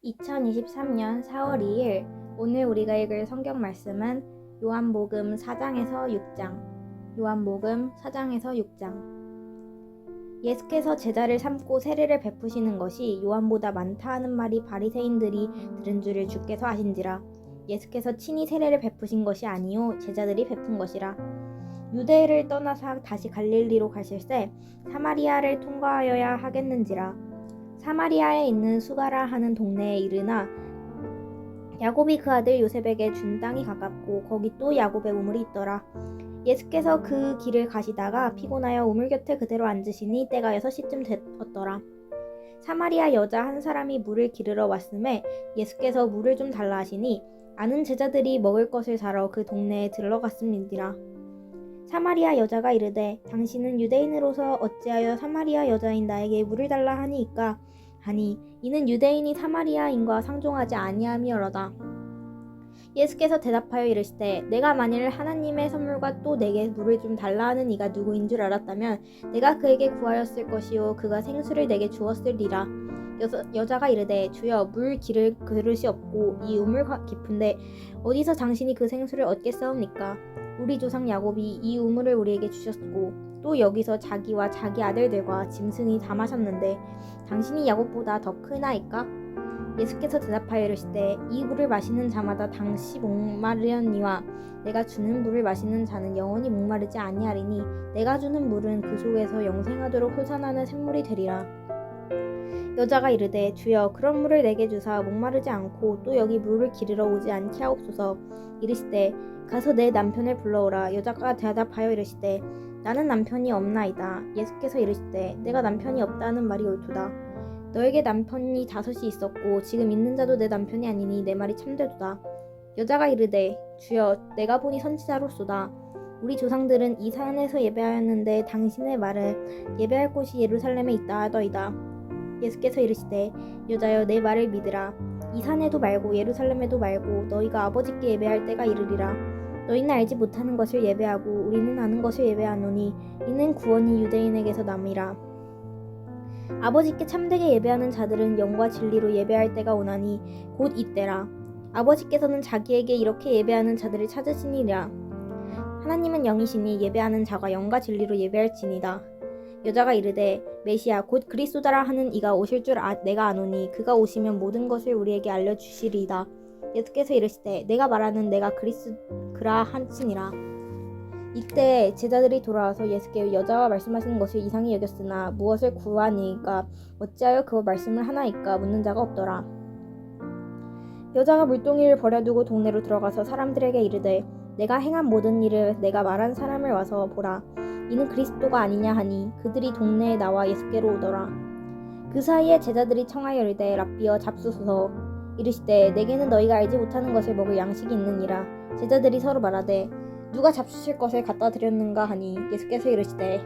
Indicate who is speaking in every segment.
Speaker 1: 2023년 4월 2일 오늘 우리가 읽을 성경 말씀은 요한복음 4장에서 6장. 요한복음 4장에서 6장. 예수께서 제자를 삼고 세례를 베푸시는 것이 요한보다 많다 하는 말이 바리새인들이 들은 줄을 주께서 아신지라. 예수께서 친히 세례를 베푸신 것이 아니요 제자들이 베푼 것이라. 유대를 떠나사 다시 갈릴리로 가실새 사마리아를 통과하여야 하겠는지라. 사마리아에 있는 수가라 하는 동네에 이르나 야곱이 그 아들 요셉에게 준 땅이 가깝고 거기 또 야곱의 우물이 있더라. 예수께서 그 길을 가시다가 피곤하여 우물 곁에 그대로 앉으시니 때가 6시쯤 되었더라. 사마리아 여자 한 사람이 물을 기르러 왔음에 예수께서 물을 좀 달라 하시니 아는 제자들이 먹을 것을 사러 그 동네에 들러갔음이니라. 사마리아 여자가 이르되 당신은 유대인으로서 어찌하여 사마리아 여자인 나에게 물을 달라 하니이까 하니 이는 유대인이 사마리아인과 상종하지 아니함이어로다. 예수께서 대답하여 이르시되 내가 만일 하나님의 선물과 또 내게 물을 좀 달라 하는 이가 누구인 줄 알았다면 내가 그에게 구하였을 것이요 그가 생수를 내게 주었으리라. 여자가 이르되 주여 물 기를 그릇이 없고 이 우물 깊은데 어디서 당신이 그 생수를 얻겠사옵니까? 우리 조상 야곱이 이 우물을 우리에게 주셨고 또 여기서 자기와 자기 아들들과 짐승이 다 마셨는데 당신이 야곱보다 더 크나이까? 예수께서 대답하여 이르시되 이 물을 마시는 자마다 당시 목마르려니와 내가 주는 물을 마시는 자는 영원히 목마르지 아니하리니 내가 주는 물은 그 속에서 영생하도록 솟아나는 샘물이 되리라. 여자가 이르되 주여 그런 물을 내게 주사 목마르지 않고 또 여기 물을 기르러 오지 않게 하옵소서. 이르시되 가서 내 남편을 불러오라. 여자가 대답하여 이르시되 나는 남편이 없나이다. 예수께서 이르시되 내가 남편이 없다는 말이 옳도다. 너에게 남편이 5이 있었고 지금 있는 자도 내 남편이 아니니 내 말이 참되도다. 여자가 이르되 주여 내가 보니 선지자로소다. 우리 조상들은 이 산에서 예배하였는데 당신의 말은 예배할 곳이 예루살렘에 있다 하더이다. 예수께서 이르시되 여자여 내 말을 믿으라. 이 산에도 말고 예루살렘에도 말고 너희가 아버지께 예배할 때가 이르리라. 너희는 알지 못하는 것을 예배하고 우리는 아는 것을 예배하노니 이는 구원이 유대인에게서 남이라. 아버지께 참되게 예배하는 자들은 영과 진리로 예배할 때가 오나니 곧 이때라. 아버지께서는 자기에게 이렇게 예배하는 자들을 찾으시니라. 하나님은 영이시니 예배하는 자가 영과 진리로 예배할지니다. 여자가 이르되 메시아 곧 그리스도라 하는 이가 오실 줄 내가 아노니 그가 오시면 모든 것을 우리에게 알려주시리이다. 예수께서 이르시되 내가 말하는 내가 그라 하시니라. 이때 제자들이 돌아와서 예수께 여자와 말씀하시는 것을 이상히 여겼으나 무엇을 구하니까 어찌하여 그와 말씀을 하나이까 묻는 자가 없더라. 여자가 물동이를 버려두고 동네로 들어가서 사람들에게 이르되 내가 행한 모든 일을 내가 말한 사람을 와서 보라. 이는 그리스도가 아니냐 하니 그들이 동네에 나와 예수께로 오더라. 그 사이에 제자들이 청하여 이르되 랍비여 잡수소서. 이르시되 내게는 너희가 알지 못하는 것을 먹을 양식이 있느니라. 제자들이 서로 말하되 누가 잡수실 것을 갖다 드렸는가 하니 예수께서 이르시되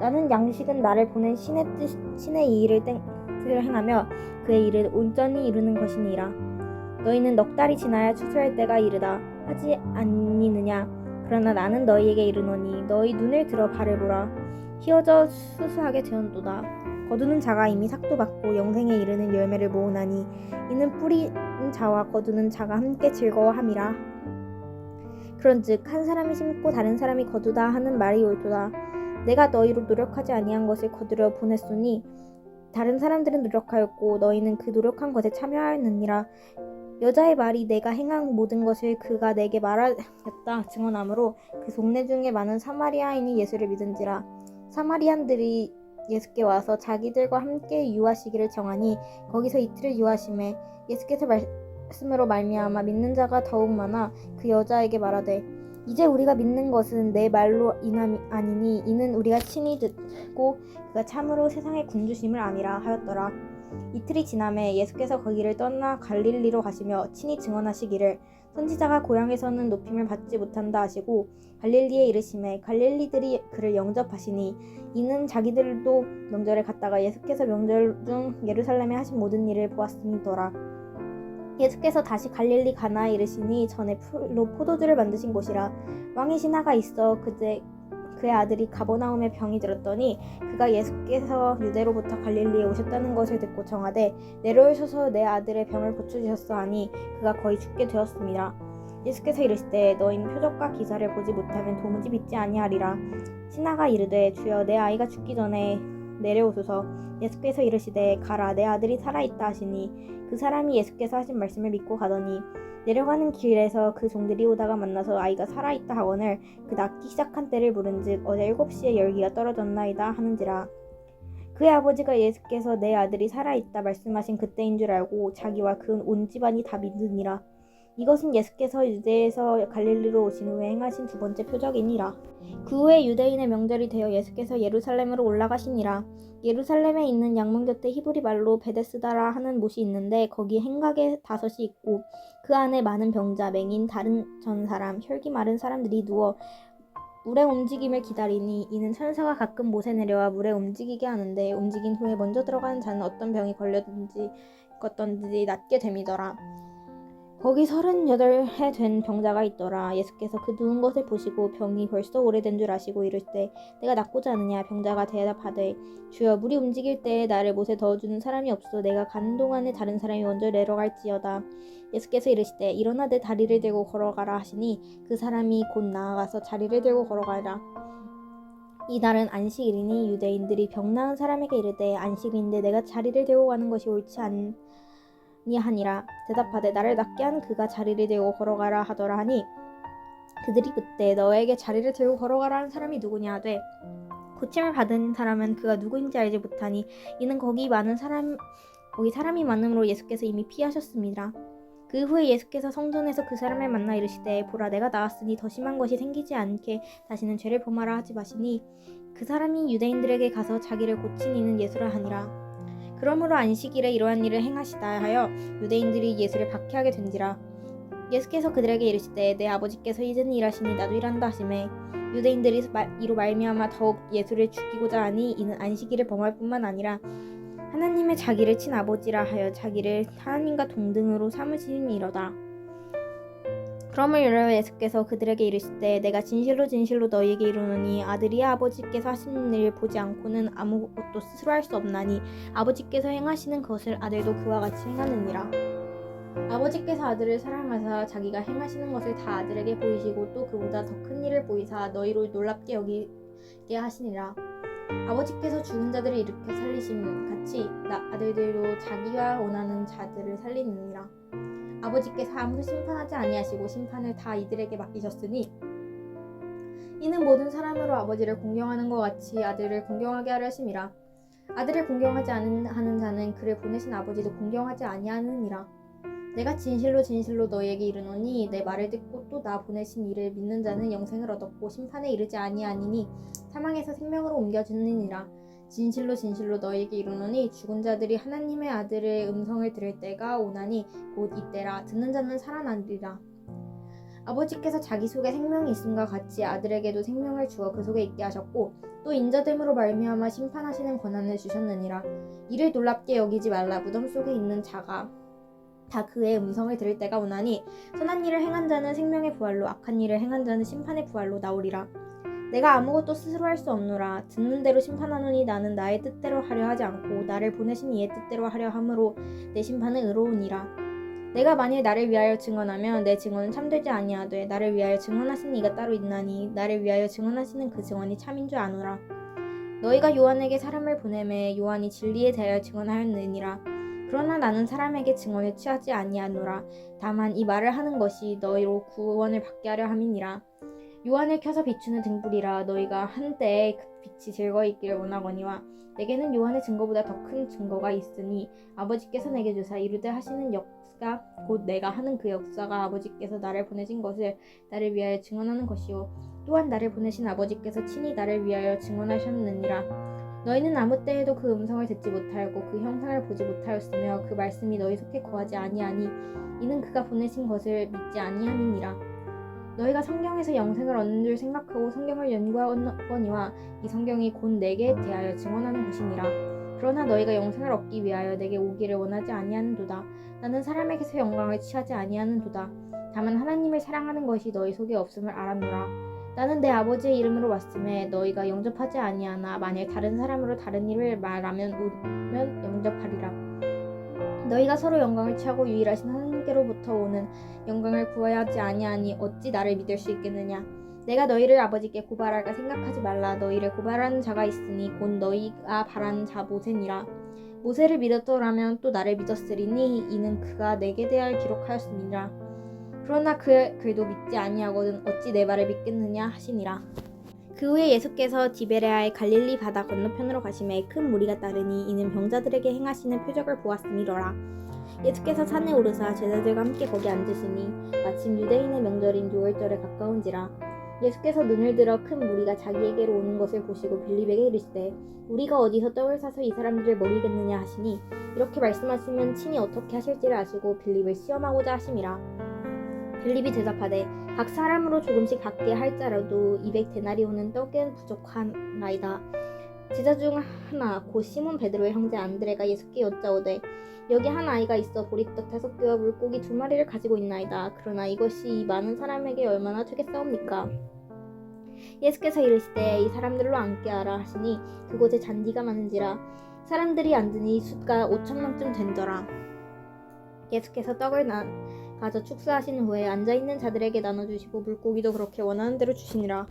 Speaker 1: 나는 양식은 나를 보낸 신의 이 일을 뜻을 행하며 그의 일을 온전히 이루는 것이니라. 너희는 넉 달이 지나야 추수할 때가 이르다 하지 아니느냐. 그러나 나는 너희에게 이르노니 너희 눈을 들어 발을 보라. 휘어져 수수하게 되었도다. 거두는 자가 이미 삭도 받고 영생에 이르는 열매를 모으나니 이는 뿌린 자와 거두는 자가 함께 즐거워함이라. 그런즉 한 사람이 심고 다른 사람이 거두다 하는 말이 옳도다. 내가 너희로 노력하지 아니한 것을 거두려 보냈으니 다른 사람들은 노력하였고 너희는 그 노력한 것에 참여하였느니라. 여자의 말이 내가 행한 모든 것을 그가 내게 말하였다 증언하므로 그 동네 중에 많은 사마리아인이 예수를 믿은지라. 사마리안들이 예수께 와서 자기들과 함께 유하시기를 정하니 거기서 이틀을 유하심에 예수께서 말씀으로 말미암아 믿는 자가 더욱 많아 그 여자에게 말하되 이제 우리가 믿는 것은 내 말로 인함이 아니니 이는 우리가 친히 듣고 그가 참으로 세상의 군주심을 아니라 하였더라. 이틀이 지나매 예수께서 거기를 떠나 갈릴리로 가시며 친히 증언하시기를 선지자가 고향에서는 높임을 받지 못한다 하시고 갈릴리에 이르심에 갈릴리들이 그를 영접하시니 이는 자기들도 명절에 갔다가 예수께서 명절 중 예루살렘에 하신 모든 일을 보았음이더라. 예수께서 다시 갈릴리 가나에 이르시니 전에 풀로 포도주를 만드신 곳이라. 왕의 신하가 있어 그의 아들이 가버나움에 병이 들었더니 그가 예수께서 유대로부터 갈릴리에 오셨다는 것을 듣고 청하되 내려오셔서 내 아들의 병을 고쳐주셨어 하니 그가 거의 죽게 되었습니다. 예수께서 이르시되 너희는 표적과 기사를 보지 못하면 도무지 믿지 아니하리라. 신하가 이르되 주여 내 아이가 죽기 전에 내려오소서. 예수께서 이르시되 가라 내 아들이 살아있다 하시니 그 사람이 예수께서 하신 말씀을 믿고 가더니 내려가는 길에서 그 종들이 오다가 만나서 아이가 살아있다 하거늘 그 낫기 시작한 때를 물은즉 어제 7시에 열기가 떨어졌나이다 하는지라. 그의 아버지가 예수께서 내 아들이 살아있다 말씀하신 그때인 줄 알고 자기와 그 온 집안이 다 믿으니라. 이것은 예수께서 유대에서 갈릴리로 오신 후에 행하신 두 번째 표적이니라. 그 후에 유대인의 명절이 되어 예수께서 예루살렘으로 올라가시니라. 예루살렘에 있는 양문 곁에 히브리 말로 베데스다라 하는 못이 있는데 거기 행각에 5이 있고 그 안에 많은 병자, 맹인, 다른 전사람, 혈기 마른 사람들이 누워 물의 움직임을 기다리니 이는 천사가 가끔 못에 내려와 물에 움직이게 하는데 움직인 후에 먼저 들어가는 자는 어떤 병이 걸렸든지 낫게 됨이더라. 거기 38해 된 병자가 있더라. 예수께서 그 누운 것을 보시고 병이 벌써 오래된 줄 아시고 이르시되 내가 낫고자 하느냐. 병자가 대답하되 주여 물이 움직일 때에 나를 못에 넣어주는 사람이 없어 내가 가는 동안에 다른 사람이 먼저 내려갈지어다. 예수께서 이르시되 일어나 내 다리를 들고 걸어가라 하시니 그 사람이 곧 나아가서 다리를 들고 걸어가라. 이날은 안식일이니 유대인들이 병 나은 사람에게 이르되 안식일인데 내가 자리를 들고 가는 것이 옳지 아니하니라. 대답하되 나를 낫게 한 그가 자리를 들고 걸어가라 하더라 하니 그들이 그때 너에게 자리를 들고 걸어가라 한 사람이 누구냐 하되 고침을 받은 사람은 그가 누구인지 알지 못하니 이는 거기 사람이 많음으로 예수께서 이미 피하셨습니다. 그 후에 예수께서 성전에서 그 사람을 만나 이르시되 보라 내가 나았으니 더 심한 것이 생기지 않게 다시는 죄를 범하라 하지 마시니 그 사람이 유대인들에게 가서 자기를 고친 이는 예수라 하니라. 그러므로 안식일에 이러한 일을 행하시다 하여 유대인들이 예수를 박해하게 된지라. 예수께서 그들에게 이르시되 내 아버지께서 이제는 일하시니 나도 일한다 하시매 유대인들이 이로 말미암아 더욱 예수를 죽이고자 하니 이는 안식일을 범할 뿐만 아니라 하나님의 자기를 친 아버지라 하여 자기를 하나님과 동등으로 삼으시니로다. 그러므로 예수께서 그들에게 이르시되 내가 진실로 진실로 너희에게 이르노니 아들이 아버지께서 하시는 일을 보지 않고는 아무것도 스스로 할 수 없나니 아버지께서 행하시는 것을 아들도 그와 같이 행하느니라. 아버지께서 아들을 사랑하사 자기가 행하시는 것을 다 아들에게 보이시고 또 그보다 더 큰 일을 보이사 너희로 놀랍게 여기게 하시니라. 아버지께서 죽은 자들을 일으켜 살리심 같이 아들들도 자기가 원하는 자들을 살리느니라. 아버지께서 아무도 심판하지 아니하시고 심판을 다 이들에게 맡기셨으니 이는 모든 사람으로 아버지를 공경하는 것 같이 아들을 공경하게 하려 하심이라. 아들을 공경하지 하는 자는 그를 보내신 아버지도 공경하지 아니하느니라. 내가 진실로 진실로 너희에게 이르노니 내 말을 듣고 또 나 보내신 이를 믿는 자는 영생을 얻었고 심판에 이르지 아니하니니 사망에서 생명으로 옮겨지느니라. 진실로 진실로 너희에게 이르노니 죽은 자들이 하나님의 아들의 음성을 들을 때가 오나니 곧 이때라. 듣는 자는 살아나리라. 아버지께서 자기 속에 생명이 있음과 같이 아들에게도 생명을 주어 그 속에 있게 하셨고 또 인자됨으로 말미암아 심판하시는 권한을 주셨느니라. 이를 놀랍게 여기지 말라. 무덤 속에 있는 자가 다 그의 음성을 들을 때가 오나니 선한 일을 행한 자는 생명의 부활로 악한 일을 행한 자는 심판의 부활로 나오리라. 내가 아무것도 스스로 할 수 없노라. 듣는 대로 심판하노니 나는 나의 뜻대로 하려 하지 않고 나를 보내신 이의 뜻대로 하려 함으로 내 심판은 의로우니라. 내가 만일 나를 위하여 증언하면 내 증언은 참되지 아니하되 나를 위하여 증언하신 이가 따로 있나니 나를 위하여 증언하시는 그 증언이 참인 줄 아노라. 너희가 요한에게 사람을 보내매 요한이 진리에 대하여 증언하였느니라. 그러나 나는 사람에게 증언을 취하지 아니하노라. 다만 이 말을 하는 것이 너희로 구원을 받게 하려 함이니라. 요한을 켜서 비추는 등불이라. 너희가 한때에 그 빛이 즐거이 있기를 원하거니와 내게는 요한의 증거보다 더 큰 증거가 있으니 아버지께서 내게 주사 이르되 하시는 역사 곧 내가 하는 그 역사가 아버지께서 나를 보내신 것을 나를 위하여 증언하는 것이요 또한 나를 보내신 아버지께서 친히 나를 위하여 증언하셨느니라. 너희는 아무 때에도 그 음성을 듣지 못하였고 그 형상을 보지 못하였으며 그 말씀이 너희 속에 거하지 아니하니 이는 그가 보내신 것을 믿지 아니함이니라. 너희가 성경에서 영생을 얻는 줄 생각하고 성경을 연구하거니와 이 성경이 곧 내게 대하여 증언하는 것이니라. 그러나 너희가 영생을 얻기 위하여 내게 오기를 원하지 아니하는도다. 나는 사람에게서 영광을 취하지 아니하는도다. 다만 하나님을 사랑하는 것이 너희 속에 없음을 알았노라. 나는 내 아버지의 이름으로 왔음에 너희가 영접하지 아니하나 만일 다른 사람으로 다른 일을 말하면 오면 영접하리라. 너희가 서로 영광을 취하고 유일하신 하나님께로부터 오는 영광을 구해야 하지 아니하니 어찌 나를 믿을 수 있겠느냐. 내가 너희를 아버지께 고발할까 생각하지 말라. 너희를 고발하는 자가 있으니 곧 너희가 바라는 자 모세니라. 모세를 믿었더라면 또 나를 믿었으리니 이는 그가 내게 대하여 기록하였음이니라. 그러나 그도 믿지 아니하거든 어찌 내 말을 믿겠느냐 하시니라. 그 후에 예수께서 디베레아의 갈릴리 바다 건너편으로 가심에 큰 무리가 따르니 이는 병자들에게 행하시는 표적을 보았음이로라. 예수께서 산에 오르사 제자들과 함께 거기 앉으시니 마침 유대인의 명절인 유월절에 가까운지라. 예수께서 눈을 들어 큰 무리가 자기에게로 오는 것을 보시고 빌립에게 이르시되 우리가 어디서 떡을 사서 이 사람들을 먹이겠느냐 하시니 이렇게 말씀하시면 친히 어떻게 하실지를 아시고 빌립을 시험하고자 하심이라. 빌립이 대답하되 각 사람으로 조금씩 갖게 할자라도 200데나리온은 떡은 부족하나이다. 제자 중 하나 곧 시몬 베드로의 형제 안드레가 예수께 여짜오되 여기 한 아이가 있어 보리떡 5개와 물고기 2마리를 가지고 있나이다. 그러나 이것이 이 많은 사람에게 얼마나 되겠사옵니까? 예수께서 이르시되 이 사람들로 앉게 하라 하시니 그곳에 잔디가 많은지라 사람들이 앉으니 숫가 5,000명쯤 된더라. 예수께서 떡을 가져 축사하신 후에 앉아있는 자들에게 나눠주시고 물고기도 그렇게 원하는 대로 주시니라.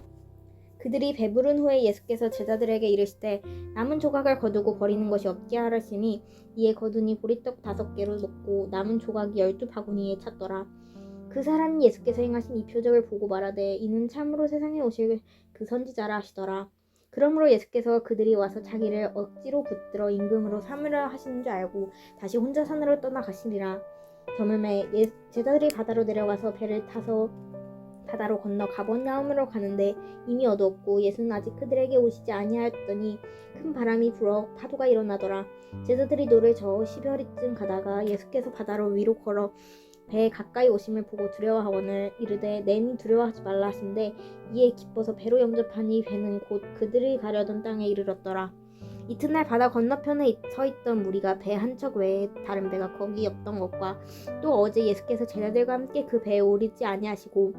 Speaker 1: 그들이 배부른 후에 예수께서 제자들에게 이르시되 남은 조각을 거두고 버리는 것이 없게 하시니 이에 거두니 보리떡 5개로 먹고 남은 조각이 12바구니에 찼더라. 그 사람이 예수께서 행하신 이 표적을 보고 말하되 이는 참으로 세상에 오실 그 선지자라 하시더라. 그러므로 예수께서 그들이 와서 자기를 억지로 붙들어 임금으로 삼으려 하시는 줄 알고 다시 혼자 산으로 떠나가시니라. 저물매 제자들이 바다로 내려가서 배를 타서 바다로 건너 가버나움으로 가는데 이미 어두웠고 예수는 아직 그들에게 오시지 아니하였더니 큰 바람이 불어 파도가 일어나더라. 제자들이 노를 저어 10여리쯤 가다가 예수께서 바다로 위로 걸어 배에 가까이 오심을 보고 두려워하거늘 이르되 내니 두려워하지 말라 하신데 이에 기뻐서 배로 영접하니 배는 곧 그들이 가려던 땅에 이르렀더라. 이튿날 바다 건너편에 서 있던 무리가 배 한 척 외에 다른 배가 거기 없던 것과 또 어제 예수께서 제자들과 함께 그 배에 오르지 아니하시고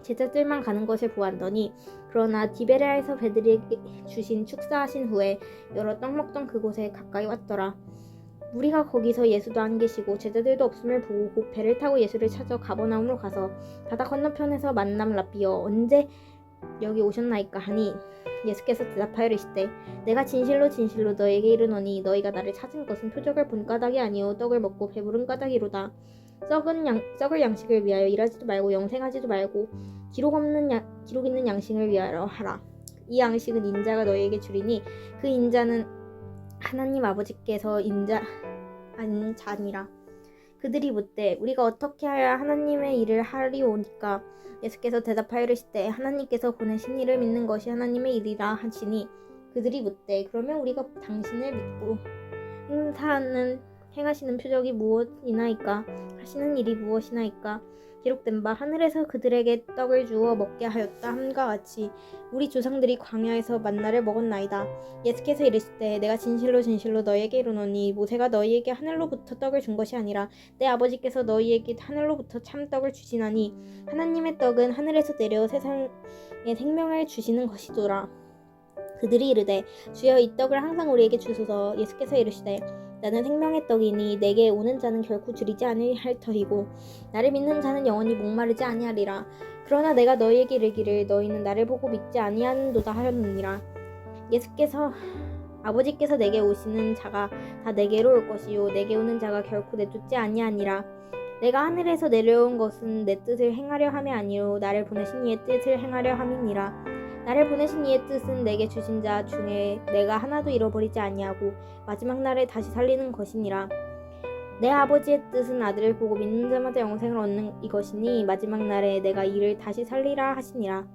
Speaker 1: 제자들만 가는 것을 보았더니 그러나 디베레아에서 배들에게 주신 축사하신 후에 여러 떡 먹던 그곳에 가까이 왔더라. 무리가 거기서 예수도 안 계시고 제자들도 없음을 보고 곧 배를 타고 예수를 찾아 가버나움으로 가서 바다 건너편에서 만남 라비여 언제 여기 오셨나이까 하니 예수께서 대답하여 이르시되 내가 진실로 진실로 너에게 이르노니 너희가 나를 찾은 것은 표적을 본 까닭이 아니요 떡을 먹고 배부른 까닭이로다. 썩을 양식을 위하여 일하지도 말고 영생하지도 말고 기록 있는 양식을 위하여 하라. 이 양식은 인자가 너희에게 주리니 그 인자는 하나님 아버지께서 인자한 자니라. 그들이 묻되 우리가 어떻게 하여야 하나님의 일을 하리오니까 예수께서 대답하여 이르시되 하나님께서 보내신 이를 믿는 것이 하나님의 일이라 하시니 그들이 묻되 그러면 우리가 당신을 믿고 행하시는 표적이 무엇이나이까 하시는 일이 무엇이나이까 기록된 바 하늘에서 그들에게 떡을 주어 먹게 하였다 함과 같이 우리 조상들이 광야에서 만나를 먹었나이다. 예수께서 이르시되 내가 진실로 진실로 너희에게 이르노니 모세가 너희에게 하늘로부터 떡을 준 것이 아니라 내 아버지께서 너희에게 하늘로부터 참떡을 주시나니 하나님의 떡은 하늘에서 내려 세상에 생명을 주시는 것이더라. 그들이 이르되 주여 이 떡을 항상 우리에게 주소서. 예수께서 이르시되 나는 생명의 떡이니 내게 오는 자는 결코 줄이지 아니할 터이고 나를 믿는 자는 영원히 목마르지 아니하리라. 그러나 내가 너희에게 이르기를 너희는 나를 보고 믿지 아니하는도다 하였느니라. 예수께서 아버지께서 내게 오시는 자가 다 내게로 올 것이요 내게 오는 자가 결코 내쫓지 아니하니라. 내가 하늘에서 내려온 것은 내 뜻을 행하려 함이 아니요 나를 보내신 이의 뜻을 행하려 함이니라. 나를 보내신 이의 뜻은 내게 주신 자 중에 내가 하나도 잃어버리지 아니하고 마지막 날에 다시 살리는 것이니라. 내 아버지의 뜻은 아들을 보고 믿는 자마다 영생을 얻는 이것이니 마지막 날에 내가 이를 다시 살리라 하시니라.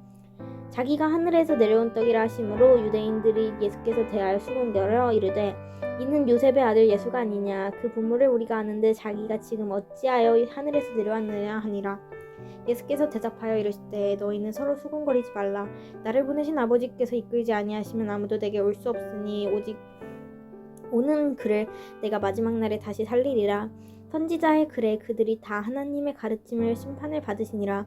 Speaker 1: 자기가 하늘에서 내려온 떡이라 하심으로 유대인들이 예수께서 대하여 수군거려 이르되 이는 요셉의 아들 예수가 아니냐. 그 부모를 우리가 아는데 자기가 지금 어찌하여 하늘에서 내려왔느냐 하니라. 예수께서 대답하여 이르시되 너희는 서로 수군거리지 말라. 나를 보내신 아버지께서 이끌지 아니하시면 아무도 내게 올 수 없으니 오직 오는 그를 내가 마지막 날에 다시 살리리라. 선지자의 글에 그들이 다 하나님의 가르침을 심판을 받으시니라.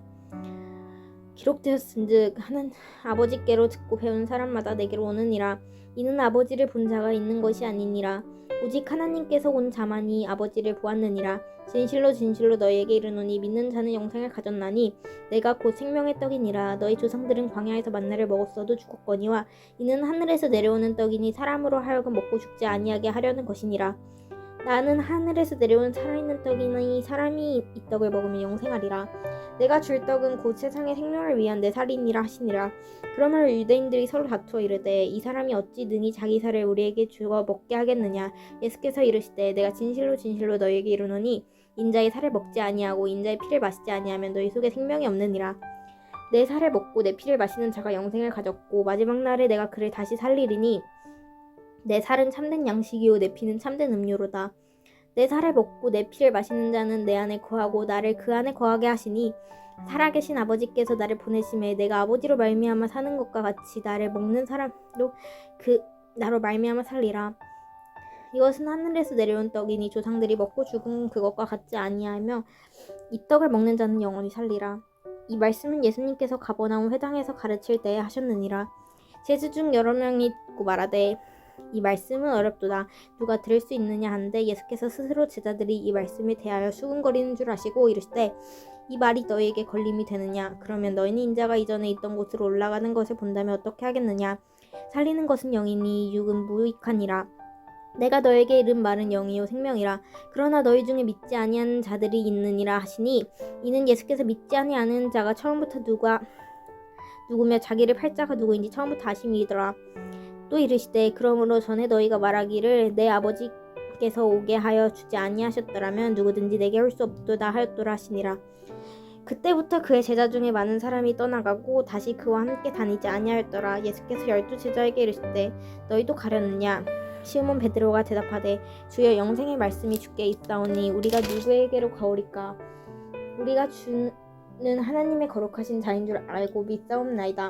Speaker 1: 기록되었은즉 하는 아버지께로 듣고 배운 사람마다 내게로 오느니라. 이는 아버지를 본 자가 있는 것이 아니니라. 오직 하나님께서 온 자만이 아버지를 보았느니라. 진실로 진실로 너희에게 이르노니 믿는 자는 영생을 가졌나니 내가 곧 생명의 떡이니라. 너희 조상들은 광야에서 만나를 먹었어도 죽었거니와 이는 하늘에서 내려오는 떡이니 사람으로 하여금 먹고 죽지 아니하게 하려는 것이니라. 나는 하늘에서 내려온 살아있는 떡이니 사람이 이 떡을 먹으면 영생하리라. 내가 줄 떡은 곧 세상의 생명을 위한 내 살이니라 하시니라. 그러므로 유대인들이 서로 다투어 이르되 이 사람이 어찌 능히 자기 살을 우리에게 주어 먹게 하겠느냐. 예수께서 이르시되 내가 진실로 진실로 너희에게 이르노니 인자의 살을 먹지 아니하고 인자의 피를 마시지 아니하면 너희 속에 생명이 없느니라. 내 살을 먹고 내 피를 마시는 자가 영생을 가졌고 마지막 날에 내가 그를 다시 살리리니 내 살은 참된 양식이요 내 피는 참된 음료로다. 내 살을 먹고 내 피를 마시는 자는 내 안에 거하고 나를 그 안에 거하게 하시니 살아계신 아버지께서 나를 보내심에 내가 아버지로 말미암아 사는 것과 같이 나를 먹는 사람도 그 나로 말미암아 살리라. 이것은 하늘에서 내려온 떡이니 조상들이 먹고 죽은 그것과 같지 아니하며 이 떡을 먹는 자는 영원히 살리라. 이 말씀은 예수님께서 가버나움 회당에서 가르칠 때에 하셨느니라. 제자 중 여러 명이 듣고 말하되 이 말씀은 어렵도다. 누가 들을 수 있느냐 하는데 예수께서 스스로 제자들이 이 말씀에 대하여 수군거리는 줄 아시고 이르시되 이 말이 너희에게 걸림이 되느냐. 그러면 너희는 인자가 이전에 있던 곳으로 올라가는 것을 본다면 어떻게 하겠느냐. 살리는 것은 영이니 육은 무익하니라. 내가 너에게 이른 말은 영이요 생명이라. 그러나 너희 중에 믿지 아니하는 자들이 있느니라 하시니 이는 예수께서 믿지 아니하는 자가 처음부터 누구며 자기를 팔 자가 누구인지 처음부터 아심이더라. 또 이르시되 그러므로 전에 너희가 말하기를 내 아버지께서 오게 하여 주지 아니하셨더라면 누구든지 내게 올 수 없도다 하였도라 하시니라. 그때부터 그의 제자 중에 많은 사람이 떠나가고 다시 그와 함께 다니지 아니하였더라. 예수께서 12 제자에게 이르시되 너희도 가려느냐. 시몬 베드로가 대답하되 주여 영생의 말씀이 주께 있사오니 우리가 누구에게로 가오리까. 우리가 주는 하나님의 거룩하신 자인 줄 알고 믿사옵나이다.